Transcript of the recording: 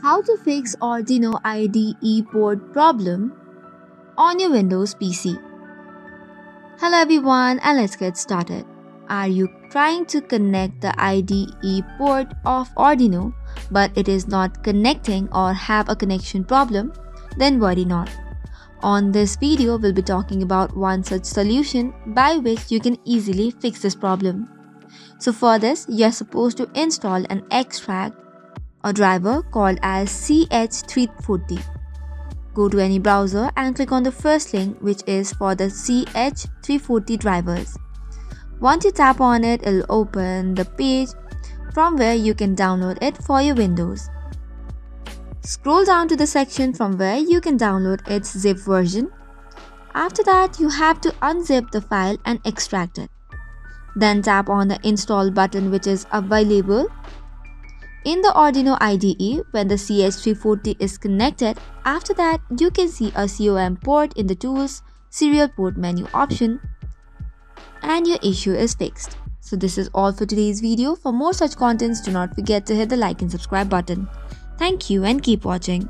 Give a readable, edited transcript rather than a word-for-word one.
How to fix Arduino IDE port problem on your Windows PC. Hello everyone, and let's get started. Are you trying to connect the IDE port of Arduino but it is not connecting or have a connection problem? Then worry not. On this video, we'll be talking about one such solution by which you can easily fix this problem. So for this, you're supposed to install and extract a driver called as CH340. Go to any browser and click on the first link, which is for the CH340 drivers. Once you tap on it, it'll open the page from where you can download it for your Windows. Scroll down to the section from where you can download its zip version. After that, you have to unzip the file and extract it. Then tap on the install button, which is available in the Arduino IDE when the CH340 is connected. After that, you can see a COM port in the Tools Serial Port menu option and your issue is fixed. So this is all for today's video. For more such contents, do not forget to hit the like and subscribe button. Thank you and keep watching.